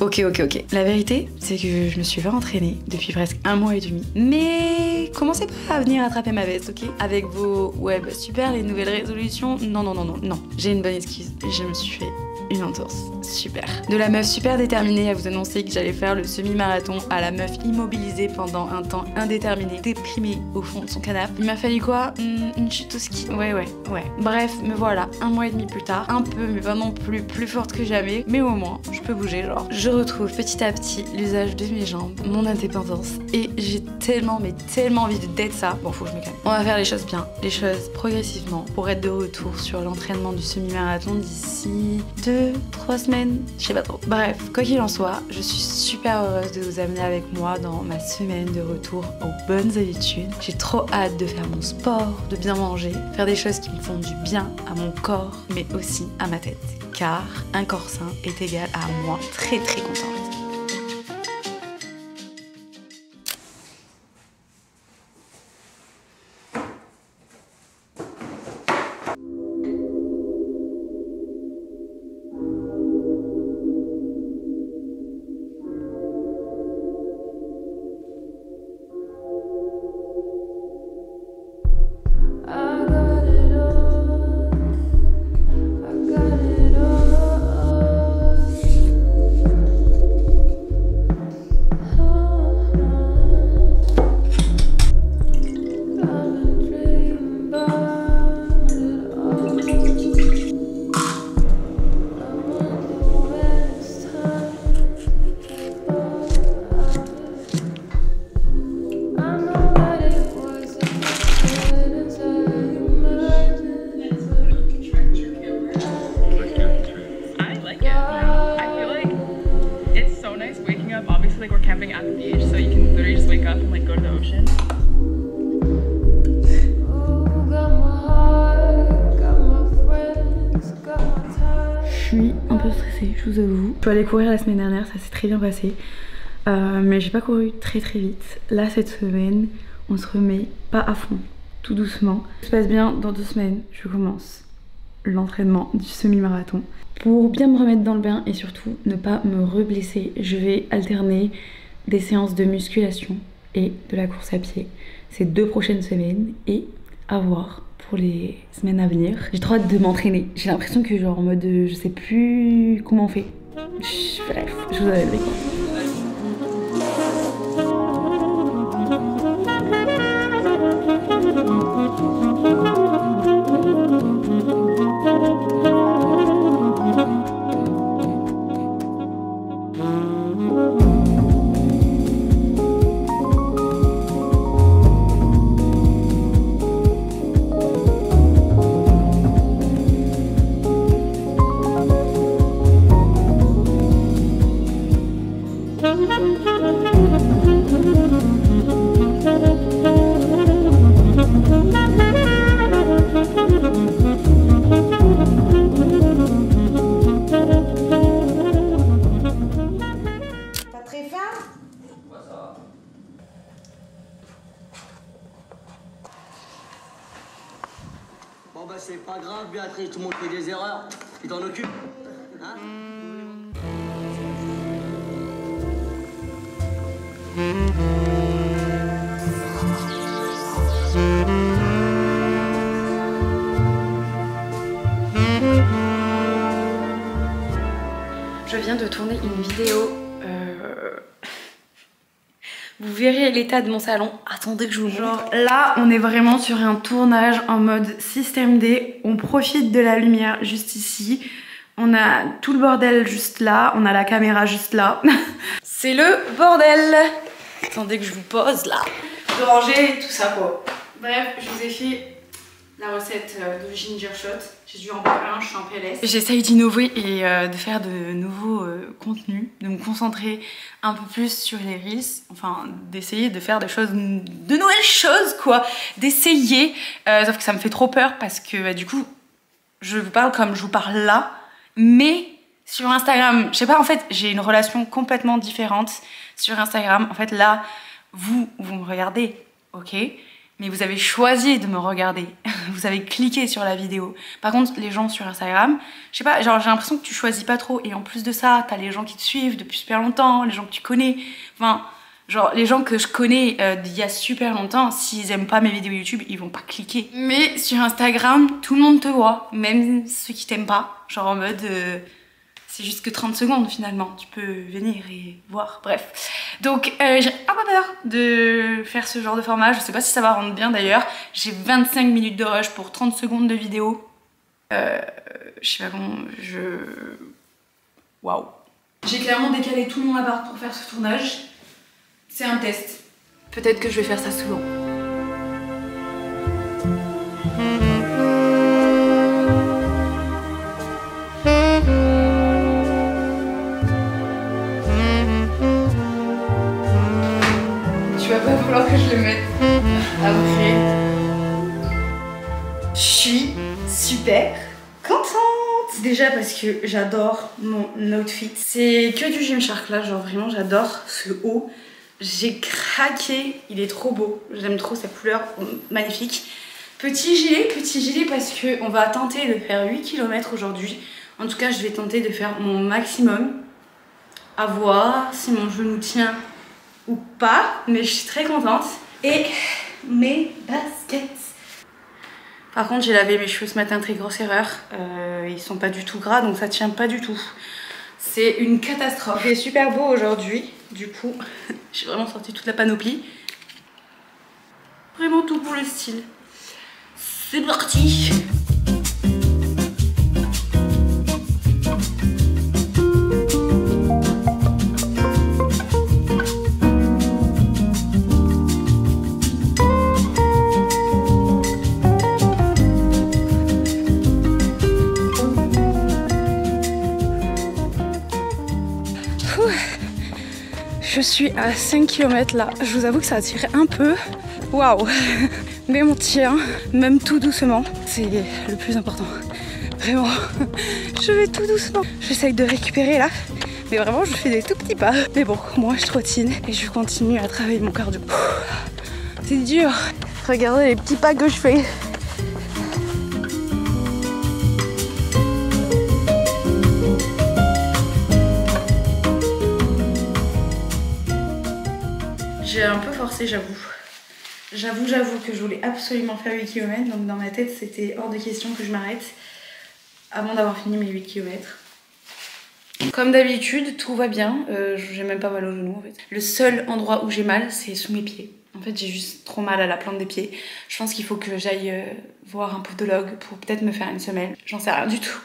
Ok. La vérité, c'est que je me suis pas entraînée depuis presque 1 mois et demi. Mais commencez pas à venir attraper ma veste, ok? Avec vos ouais bah super les nouvelles résolutions. Non. J'ai une bonne excuse. Je me suis fait une entorse. Super. De la meuf super déterminée à vous annoncer que j'allais faire le semi-marathon à la meuf immobilisée pendant un temps indéterminé, déprimée au fond de son canapé. Il m'a fallu quoi? Une chute au ski. Ouais. Bref, me voilà 1 mois et demi plus tard. Un peu, mais pas non plus forte que jamais. Mais au moins, je peux bouger, genre. Je retrouve petit à petit l'usage de mes jambes, mon indépendance. Et j'ai tellement envie d'être ça. Bon, faut que je me calme. On va faire les choses bien, les choses progressivement pour être de retour sur l'entraînement du semi-marathon d'ici 2-3 semaines, je sais pas trop. Bref, quoi qu'il en soit, je suis super heureuse de vous amener avec moi dans ma semaine de retour aux bonnes habitudes. J'ai trop hâte de faire mon sport, de bien manger, faire des choses qui me font du bien à mon corps, mais aussi à ma tête. Car un corps sain est égal à moi très contente. Like we're camping at the beach, so you can literally just wake up and like go to the ocean. Je suis un peu stressée, je vous avoue. Je suis allée courir la semaine dernière, ça s'est très bien passé. Mais j'ai pas couru très vite. Là, cette semaine, on se remet pas à fond, tout doucement. Ça se passe bien, dans 2 semaines, je commence l'entraînement du semi-marathon. Pour bien me remettre dans le bain et surtout ne pas me reblesser, je vais alterner des séances de musculation et de la course à pied ces 2 prochaines semaines et à voir pour les semaines à venir. J'ai trop hâte de m'entraîner. J'ai l'impression que genre en mode je sais plus comment on fait. Bref, je vous avais quoi. Bon bah c'est pas grave Béatrice, tout le monde fait des erreurs. Tu t'en occupes, hein? Je viens de tourner une vidéo. Vous verrez l'état de mon salon. Attendez que je vous montre. Genre là, on est vraiment sur un tournage en mode système D. On profite de la lumière juste ici. On a tout le bordel juste là. On a la caméra juste là. C'est le bordel. Attendez que je vous pose là. De ranger tout ça quoi. Bref, je vous ai fait la recette de ginger shot. J'ai dû en faire un, je suis en PLS. J'essaye d'innover et de faire de nouveaux contenus, de me concentrer un peu plus sur les reels, enfin d'essayer de faire des choses, de nouvelles choses quoi, d'essayer, sauf que ça me fait trop peur parce que bah, du coup je vous parle comme je vous parle là, mais sur Instagram, je sais pas, en fait j'ai une relation complètement différente sur Instagram. En fait là, vous me regardez, ok, mais vous avez choisi de me regarder. Vous avez cliqué sur la vidéo. Par contre, les gens sur Instagram, je sais pas, genre j'ai l'impression que tu choisis pas trop. Et en plus de ça, t'as les gens qui te suivent depuis super longtemps, les gens que tu connais. Enfin, genre les gens que je connais d'il y a super longtemps, s'ils aiment pas mes vidéos YouTube, ils vont pas cliquer. Mais sur Instagram, tout le monde te voit, même ceux qui t'aiment pas. Genre en mode... c'est juste que 30 secondes finalement, tu peux venir et voir, bref. Donc j'ai un peu peur de faire ce genre de format, je sais pas si ça va rendre bien d'ailleurs. J'ai 25 minutes de rush pour 30 secondes de vidéo. Je sais pas comment, waouh. J'ai clairement décalé tout mon appart pour faire ce tournage. C'est un test. Peut-être que je vais faire ça souvent. Que je le mette après. Je suis super contente. Déjà parce que j'adore mon outfit. C'est que du Gymshark là, genre vraiment j'adore ce haut. J'ai craqué, il est trop beau. J'aime trop sa couleur, magnifique. Petit gilet parce que on va tenter de faire 8 km aujourd'hui. En tout cas, je vais tenter de faire mon maximum. À voir si mon genou tient ou pas, mais je suis très contente. Et mes baskets. Par contre, j'ai lavé mes cheveux ce matin, très grosse erreur. Ils sont pas du tout gras, donc ça tient pas du tout. C'est une catastrophe. Il est super beau aujourd'hui, du coup, j'ai vraiment sorti toute la panoplie. Vraiment tout pour le style. C'est parti! Je suis à 5 km là, je vous avoue que ça a tiré un peu. Waouh! Mais on tient, même tout doucement, c'est le plus important. Vraiment, je vais tout doucement. J'essaye de récupérer là, mais vraiment je fais des tout petits pas. Mais bon, moi je trottine et je continue à travailler mon cardio. C'est dur. Regardez les petits pas que je fais. J'ai un peu forcé, j'avoue. J'avoue que je voulais absolument faire 8 km, donc dans ma tête c'était hors de question que je m'arrête avant d'avoir fini mes 8 km. Comme d'habitude, tout va bien, j'ai même pas mal au genou en fait. Le seul endroit où j'ai mal, c'est sous mes pieds. En fait, j'ai juste trop mal à la plante des pieds. Je pense qu'il faut que j'aille voir un podologue pour peut-être me faire une semelle. J'en sais rien du tout.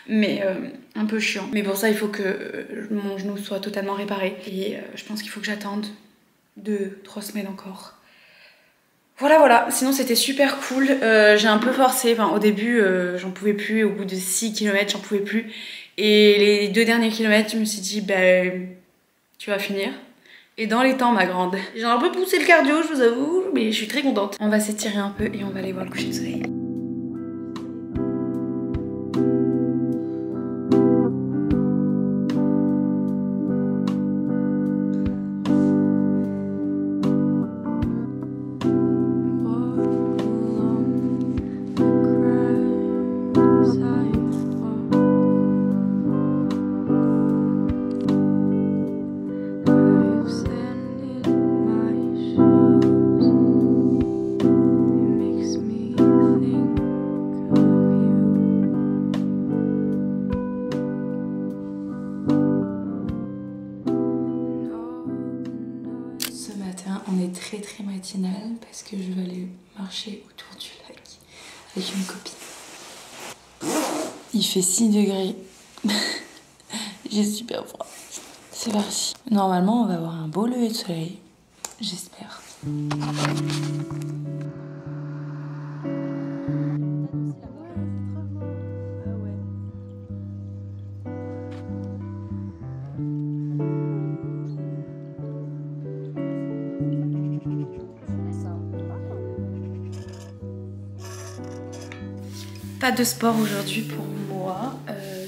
Mais un peu chiant. Mais pour ça, il faut que mon genou soit totalement réparé. Et je pense qu'il faut que j'attende 2-3 semaines encore. Voilà, sinon c'était super cool. J'ai un peu forcé, enfin au début j'en pouvais plus, au bout de 6 km j'en pouvais plus. Et les 2 derniers kilomètres je me suis dit tu vas finir. Et dans les temps ma grande. J'ai un peu poussé le cardio je vous avoue, mais je suis très contente. On va s'étirer un peu et on va aller voir le coucher de soleil. Très matinal parce que je vais aller marcher autour du lac avec une copine. Il fait 6 degrés. J'ai super froid. C'est parti. Normalement on va avoir un beau lever de soleil. J'espère. Pas de sport aujourd'hui pour moi.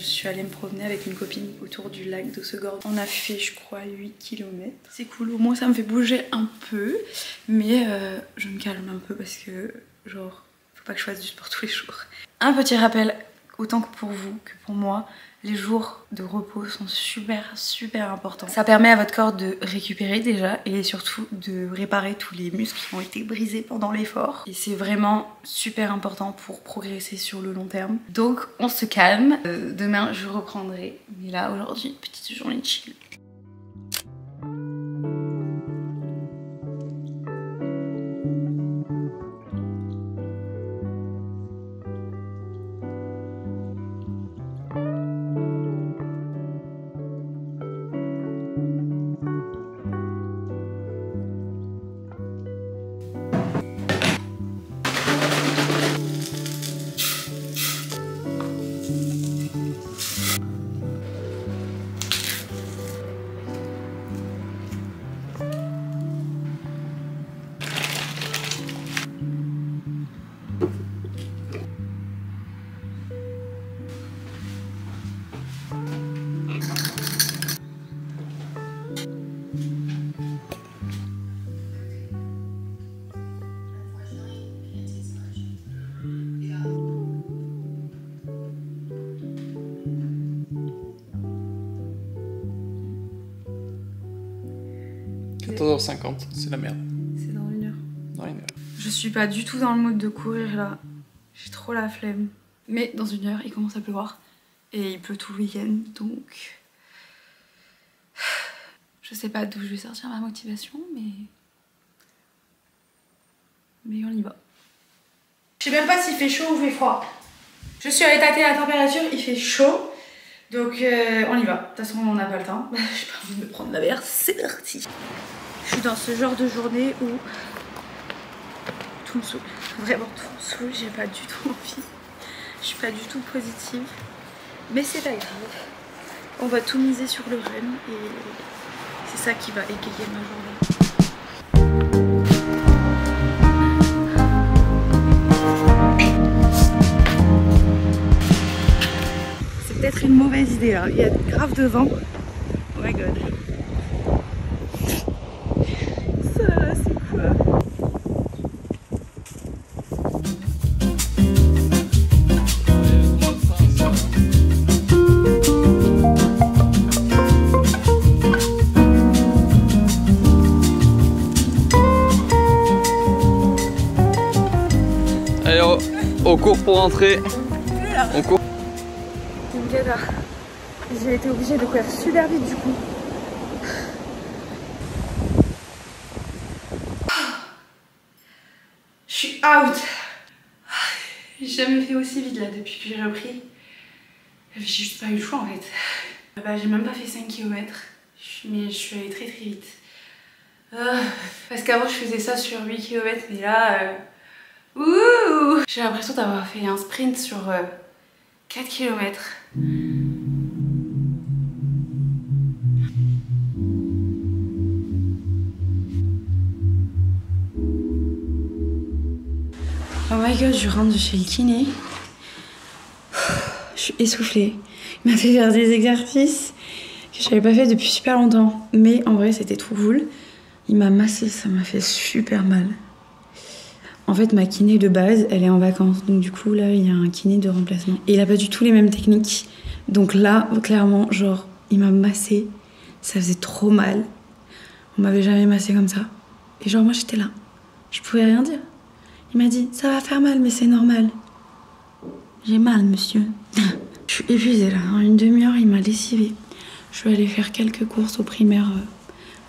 Je suis allée me promener avec une copine autour du lac d'Ossegor. On a fait je crois 8 km. C'est cool, au moins ça me fait bouger un peu. Mais je me calme un peu parce que genre faut pas que je fasse du sport tous les jours. Un petit rappel, autant que pour vous que pour moi, les jours de repos sont super importants. Ça permet à votre corps de récupérer déjà et surtout de réparer tous les muscles qui ont été brisés pendant l'effort. Et c'est vraiment super important pour progresser sur le long terme. Donc on se calme. Demain je reprendrai. Mais là aujourd'hui, petite journée chill. « 14h50, c'est la merde. » C'est dans 1 heure. Dans 1 heure. Je suis pas du tout dans le mood de courir là. J'ai trop la flemme. Mais dans 1 heure, il commence à pleuvoir. Et il pleut tout le week-end, donc... Je sais pas d'où je vais sortir ma motivation, mais on y va. Je sais même pas s'il fait chaud ou il fait froid. Je suis allée tâter la température, il fait chaud. Donc on y va. De toute façon, on n'a pas le temps. J'ai pas envie de me prendre la bière, c'est parti. Je suis dans ce genre de journée où tout me saoule. Vraiment tout me saoule, j'ai pas du tout envie. Je suis pas du tout positive. Mais c'est pas grave. On va tout miser sur le run et c'est ça qui va égayer ma journée. C'est peut-être une mauvaise idée là. Il y a grave de vent. Oh my god. Ça, c'est quoi? Allez, on court pour rentrer. On court. C'est une galère. J'ai été obligée de courir super vite du coup. Je suis out. J'ai jamais fait aussi vite là depuis que j'ai repris. J'ai juste pas eu le choix en fait. Bah, j'ai même pas fait 5 km. Mais je suis allée très vite. Parce qu'avant je faisais ça sur 8 km mais là... Ouh, j'ai l'impression d'avoir fait un sprint sur 4 km. Oh my god, je rentre de chez le kiné. Je suis essoufflée. Il m'a fait faire des exercices que je n'avais pas fait depuis super longtemps. Mais en vrai, c'était trop cool. Il m'a massé, ça m'a fait super mal. En fait, ma kiné de base, elle est en vacances. Donc du coup, là, il y a un kiné de remplacement. Et il a pas du tout les mêmes techniques. Donc là, clairement, genre, il m'a massé. Ça faisait trop mal. On m'avait jamais massé comme ça. Et genre, moi, j'étais là. Je pouvais rien dire. Il m'a dit, ça va faire mal, mais c'est normal. J'ai mal, monsieur. Je suis épuisée, là. En une demi-heure, il m'a lessivée. Je suis allée faire quelques courses au primaire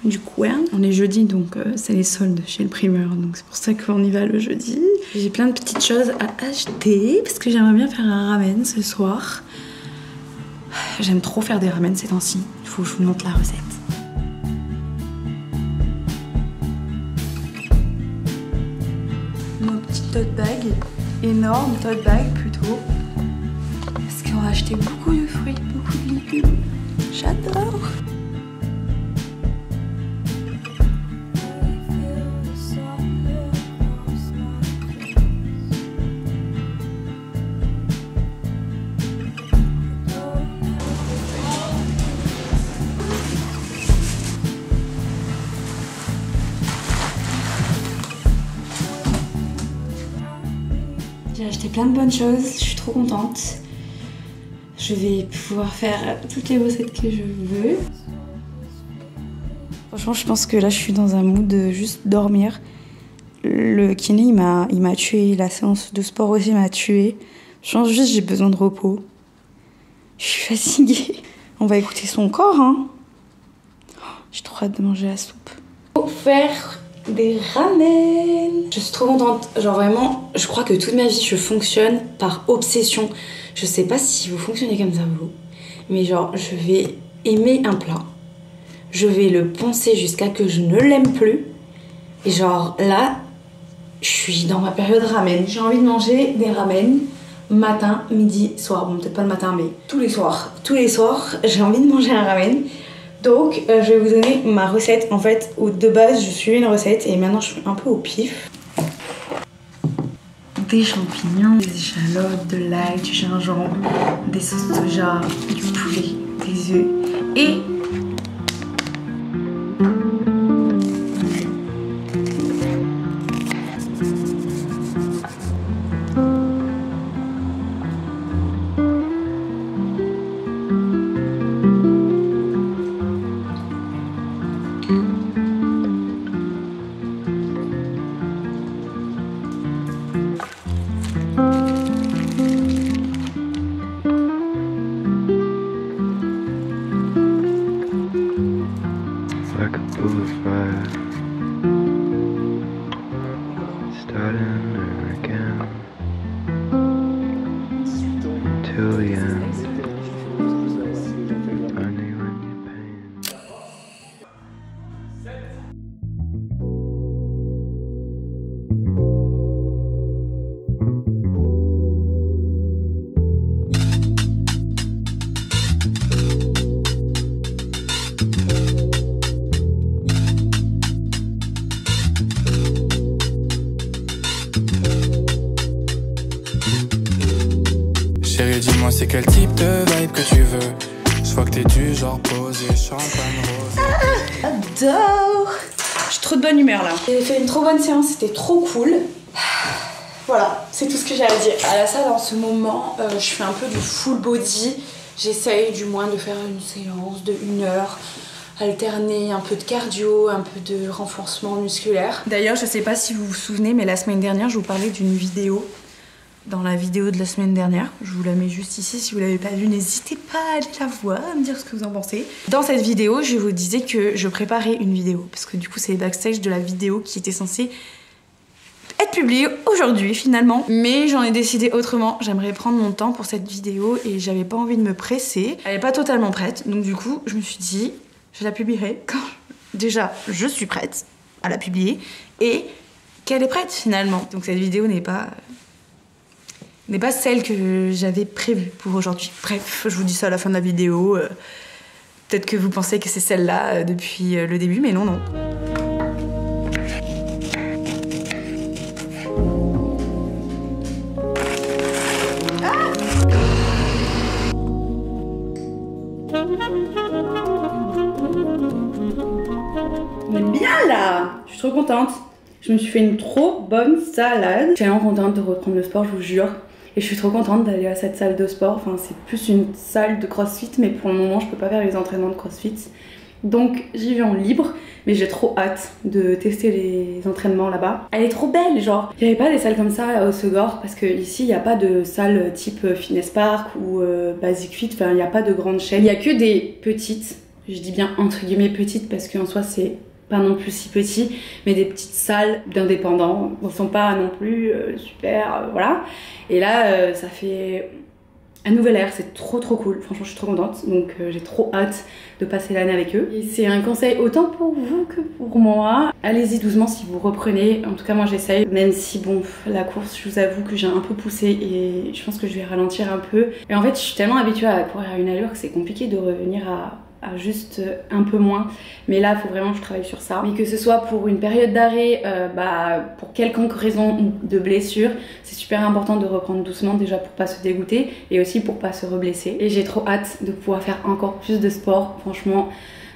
du coin. On est jeudi, donc c'est les soldes chez le primeur. Donc c'est pour ça qu'on y va le jeudi. J'ai plein de petites choses à acheter parce que j'aimerais bien faire un ramen ce soir. J'aime trop faire des ramen ces temps-ci. Il faut que je vous montre la recette. Mon petit tote bag, énorme tote bag plutôt. Parce qu'on va acheter beaucoup de fruits, beaucoup de légumes. J'adore. J'ai acheté plein de bonnes choses, je suis trop contente. Je vais pouvoir faire toutes les recettes que je veux. Franchement, je pense que là, je suis dans un mood de juste dormir. Le kiné, il m'a tuée. La séance de sport aussi m'a tuée. Je pense juste j'ai besoin de repos. Je suis fatiguée. On va écouter son corps, hein. J'ai trop hâte de manger la soupe. Pour faire des ramen. Je suis trop contente. Genre vraiment, je crois que toute ma vie, je fonctionne par obsession. Je sais pas si vous fonctionnez comme ça, vous. Mais genre, je vais aimer un plat. Je vais le poncer jusqu'à que je ne l'aime plus. Et genre, là, je suis dans ma période ramen. J'ai envie de manger des ramen matin, midi, soir. Bon, peut-être pas le matin, mais tous les soirs. Tous les soirs, j'ai envie de manger un ramen. Donc, je vais vous donner ma recette. En fait, de base, je suivais une recette et maintenant, je suis un peu au pif. Des champignons, des échalotes, de l'ail, du gingembre, des sauces soja, du poulet, des œufs et like a bullfire, starting again till the end. Only when you're paying. Chérie, dis-moi c'est quel type de vibe que tu veux. Je vois que t'es du genre posé, champagne rose. J'adore. J'ai trop de bonne humeur là. J'ai fait une trop bonne séance, c'était trop cool. Voilà, c'est tout ce que j'ai à dire. À la salle en ce moment, je fais un peu du full body. J'essaye du moins de faire une séance de 1 heure. Alterner un peu de cardio, un peu de renforcement musculaire. D'ailleurs, je sais pas si vous vous souvenez, mais la semaine dernière, je vous parlais d'une vidéo. Dans la vidéo de la semaine dernière, je vous la mets juste ici, si vous l'avez pas vue, n'hésitez pas à aller la voir, à me dire ce que vous en pensez. Dans cette vidéo, je vous disais que je préparais une vidéo, parce que du coup c'est les backstage de la vidéo qui était censée être publiée aujourd'hui finalement. Mais j'en ai décidé autrement, j'aimerais prendre mon temps pour cette vidéo et j'avais pas envie de me presser. Elle est pas totalement prête, donc du coup je me suis dit, je la publierai quand déjà je suis prête à la publier et qu'elle est prête finalement. Donc cette vidéo n'est pas celle que j'avais prévue pour aujourd'hui. Bref, je vous dis ça à la fin de la vidéo. Peut-être que vous pensez que c'est celle-là depuis le début, mais non, non. Ah! On est bien là! Je suis trop contente. Je me suis fait une trop bonne salade. Je suis vraiment contente de reprendre le sport, je vous jure. Et je suis trop contente d'aller à cette salle de sport. Enfin, c'est plus une salle de crossfit, mais pour le moment, je peux pas faire les entraînements de crossfit. Donc, j'y vais en libre, mais j'ai trop hâte de tester les entraînements là-bas. Elle est trop belle, genre. Il n'y avait pas des salles comme ça à Haussegor, parce qu'ici, il n'y a pas de salle type Fitness Park ou Basic Fit. Enfin, il n'y a pas de grandes chaînes. Il n'y a que des petites, je dis bien entre guillemets petites, parce qu'en soi, c'est pas non plus si petit, mais des petites salles d'indépendants. Ils sont pas non plus super, voilà. Et là, ça fait un nouvel air, c'est trop cool. Franchement, je suis trop contente, donc j'ai trop hâte de passer l'année avec eux. Et c'est un conseil autant pour vous que pour moi. Allez-y doucement si vous reprenez. En tout cas, moi j'essaye, même si bon, la course, je vous avoue que j'ai un peu poussé et je pense que je vais ralentir un peu. Et en fait, je suis tellement habituée à courir à une allure que c'est compliqué de revenir à juste un peu moins, mais là il faut vraiment que je travaille sur ça. Mais que ce soit pour une période d'arrêt, pour quelconque raison de blessure, c'est super important de reprendre doucement déjà pour pas se dégoûter et aussi pour pas se reblesser. Et j'ai trop hâte de pouvoir faire encore plus de sport, franchement.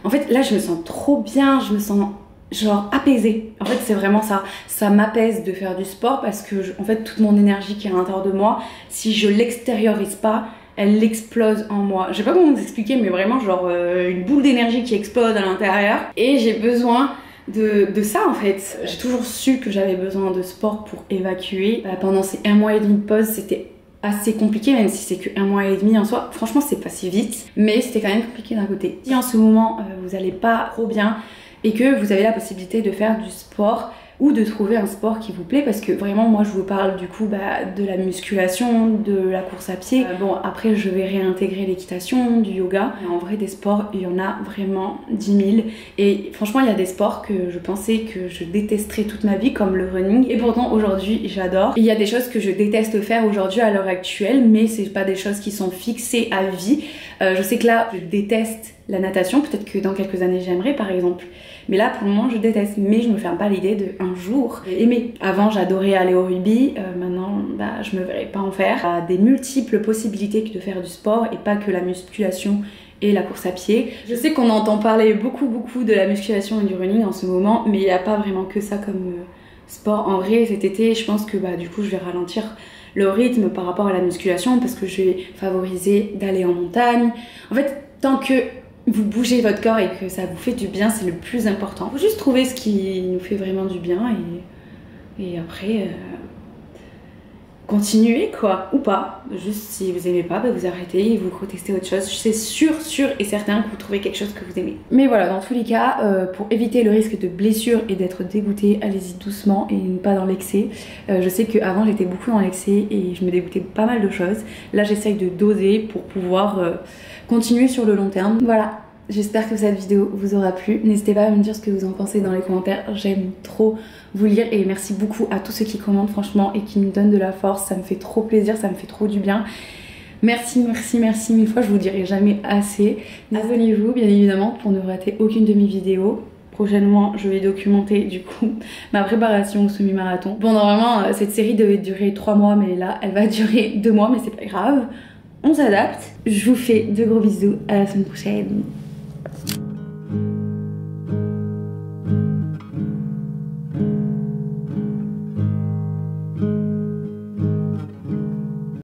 En fait là je me sens trop bien, je me sens genre apaisée. En fait c'est vraiment ça. Ça m'apaise de faire du sport parce que en fait toute mon énergie qui est à l'intérieur de moi, si je l'extériorise pas, elle explose en moi. Je sais pas comment vous expliquer, mais vraiment genre une boule d'énergie qui explose à l'intérieur. Et j'ai besoin de ça en fait. J'ai toujours su que j'avais besoin de sport pour évacuer. Pendant ces 1 mois et demi de pause, c'était assez compliqué, même si c'est que 1 mois et demi en soi. Franchement c'est passé vite, mais c'était quand même compliqué d'un côté. Si en ce moment vous allez pas trop bien et que vous avez la possibilité de faire du sport ou de trouver un sport qui vous plaît, parce que vraiment moi je vous parle du coup de la musculation, de la course à pied. Bon après je vais réintégrer l'équitation, du yoga. Mais en vrai des sports il y en a vraiment 10 000 et franchement il y a des sports que je pensais que je détesterais toute ma vie comme le running et pourtant aujourd'hui j'adore. Il y a des choses que je déteste faire aujourd'hui à l'heure actuelle, mais c'est pas des choses qui sont fixées à vie. Je sais que là je déteste la natation, peut-être que dans quelques années j'aimerais par exemple. Mais là pour le moment je déteste, mais je me ferme pas l'idée de un jour aimer. Avant j'adorais aller au rugby, maintenant je me verrais pas en faire. Il y a des multiples possibilités que de faire du sport et pas que la musculation et la course à pied. Je sais qu'on entend parler beaucoup de la musculation et du running en ce moment, mais il n'y a pas vraiment que ça comme sport. En vrai cet été je pense que du coup je vais ralentir le rythme par rapport à la musculation parce que je vais favoriser d'aller en montagne. En fait tant que vous bougez votre corps et que ça vous fait du bien, c'est le plus important. Faut juste trouver ce qui nous fait vraiment du bien et après continuer quoi, ou pas. Juste si vous aimez pas, vous arrêtez et vous retestez autre chose. C'est sûr et certain que vous trouvez quelque chose que vous aimez. Mais voilà, dans tous les cas, pour éviter le risque de blessure et d'être dégoûté, allez-y doucement et pas dans l'excès. Je sais qu'avant j'étais beaucoup dans l'excès et je me dégoûtais pas mal de choses. Là j'essaye de doser pour pouvoir continuer sur le long terme. Voilà, j'espère que cette vidéo vous aura plu. N'hésitez pas à me dire ce que vous en pensez dans les commentaires. J'aime trop vous lire et merci beaucoup à tous ceux qui commentent franchement et qui me donnent de la force. Ça me fait trop plaisir, ça me fait trop du bien. Merci mille fois, je vous dirai jamais assez. Abonnez-vous bien évidemment pour ne rater aucune de mes vidéos. Prochainement, je vais documenter du coup ma préparation au semi-marathon. Bon, normalement, cette série devait durer 3 mois, mais là, elle va durer 2 mois, mais c'est pas grave. On s'adapte. Je vous fais de gros bisous. À la semaine prochaine.